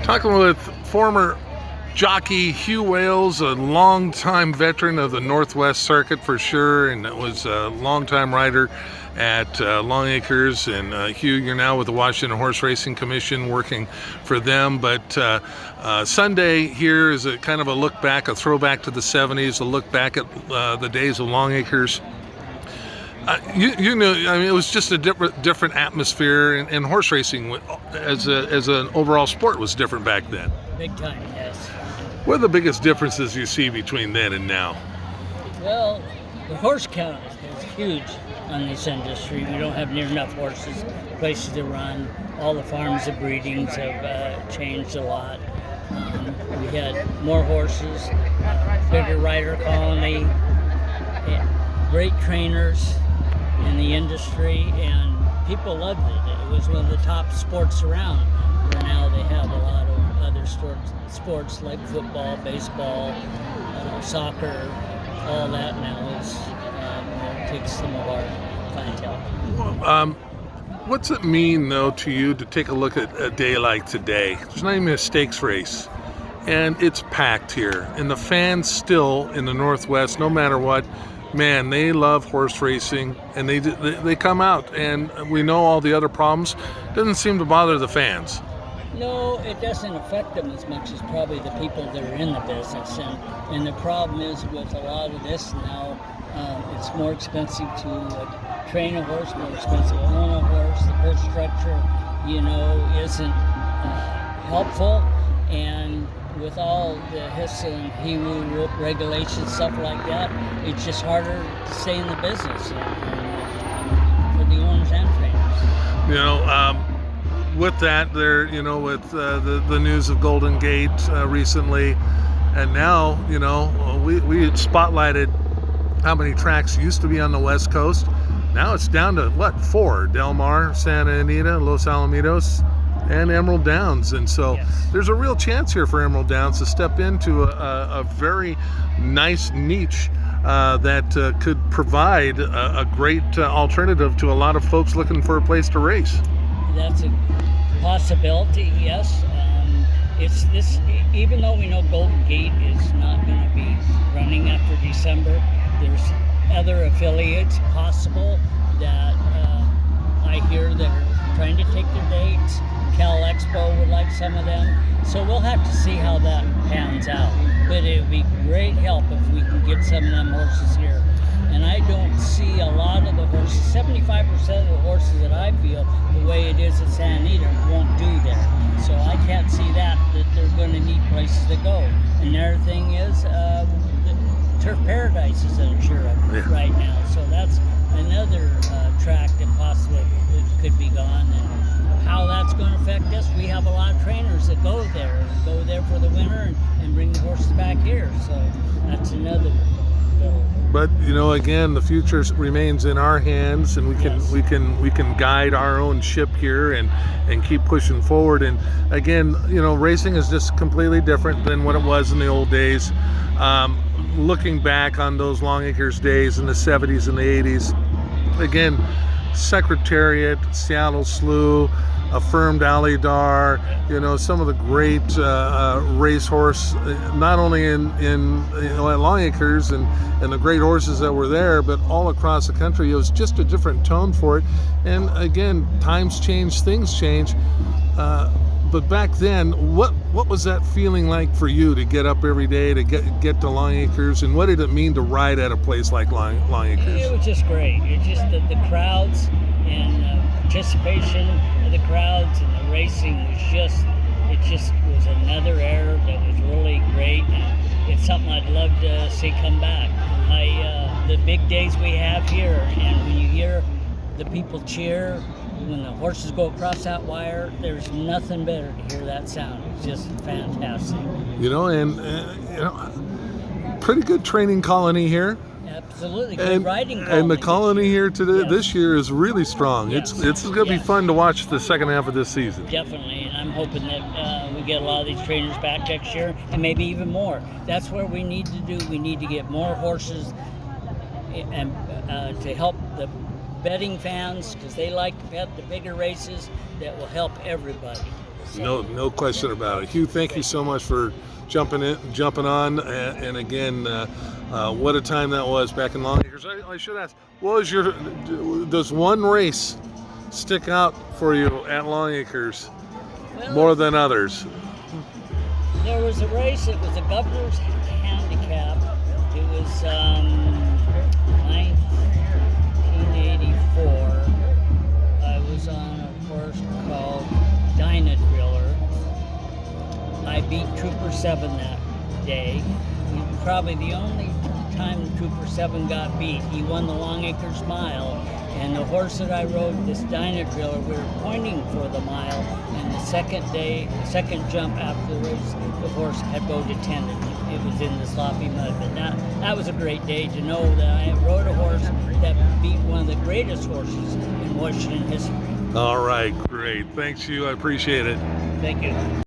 Talking with former jockey Hugh Wales, a longtime veteran of the Northwest Circuit for sure, and was a longtime rider at Longacres. And Hugh, you're now with the Washington Horse Racing Commission working for them. But Sunday here is a kind of a look back, a throwback to the 70s, a look back at the days of Longacres. You know, I mean, it was just a different atmosphere, and horse racing as an overall sport was different back then. Big time, yes. What are the biggest differences you see between then and now? Well, the horse count is huge on this industry. We don't have near enough horses, places to run. All the farms of breedings have changed a lot. We had more horses, bigger rider colony, great trainers in the industry, and people loved it. It was one of the top sports around, where now they have a lot of other sports like football, baseball, soccer, all that now is takes some of our clientele. What's it mean, though, to you to take a look at a day like today? There's not even a stakes race, and it's packed here, and the fans still in the Northwest, no matter what, man, they love horse racing, and they come out, and we know all the other problems. Doesn't seem to bother the fans. No, it doesn't affect them as much as probably the people that are in the business. And the problem is with a lot of this now, it's more expensive to train a horse, more expensive to own a horse. The purse structure, isn't helpful. And with all the hiss and he-woo regulations, stuff like that, it's just harder to stay in the business for the owners and trainers. With that, there, with the news of Golden Gate recently, and now, we spotlighted how many tracks used to be on the West Coast. Now it's down to, 4? Del Mar, Santa Anita, Los Alamitos, and Emerald Downs. And so There's a real chance here for Emerald Downs to step into a very nice niche that could provide a great alternative to a lot of folks looking for a place to race. That's a possibility, yes. It's this, even though we know Golden Gate is not going to be running after December, there's other affiliates possible that I hear that are trying to take their dates. Cal Expo would like some of them. So we'll have to see how that pans out. But it would be great help if we can get some of them horses here. And I don't see a lot of the horses, 75% of the horses that I feel, the way it is at Santa Anita, won't do there. So I can't see that they're going to need places to go. And the other thing is, Turf Paradise is unsure of right now. So that's another track that possibly could be gone. And how that's going to affect us, we have a lot of trainers that go there for the winter and bring the horses back here. So that's another little. But again, the future remains in our hands, and we can guide our own ship here and keep pushing forward. And again, racing is just completely different than what it was in the old days. Looking back on those Longacres days in the 70s and the 80s, again, Secretariat, Seattle Slew, Affirmed Alidar, some of the great racehorse, not only in at Longacres and the great horses that were there, but all across the country. It was just a different tone for it. And again, times change, things change. But back then, what was that feeling like for you to get up every day to get to Longacres, and what did it mean to ride at a place like Longacres? It was just great. It's just the crowds and participation of the crowds and the racing was another era that was really great, and it's something I'd love to see come back. The big days we have here, and when you hear the people cheer when the horses go across that wire, there's nothing better to hear that sound. It's just fantastic. Pretty good training colony here. Absolutely, good riding colony. And the colony here today, this year, is really strong. It's going to be fun to watch the second half of this season. Definitely, and I'm hoping that we get a lot of these trainers back next year, and maybe even more. That's what we need to do. We need to get more horses and to help the betting fans, because they like to bet the bigger races that will help everybody. No question about it. Hugh, thank you so much for jumping on, and again, what a time that was back in Longacres. I should ask, what was does one race stick out for you at Longacres Well, more than others? there was a race. It was a governor's handicap. It was 1984. I was on a horse called Driller. I beat Trooper 7 that day. Probably the only time Trooper 7 got beat. He won the Longacres Mile, and the horse that I rode, this Driller, we were pointing for the mile, and the second jump after the race, the horse had bowed a tendon. It was in the sloppy mud, but that was a great day to know that I rode a horse that beat one of the greatest horses in Washington history. All right, great. Thanks, Hugh. I appreciate it. Thank you.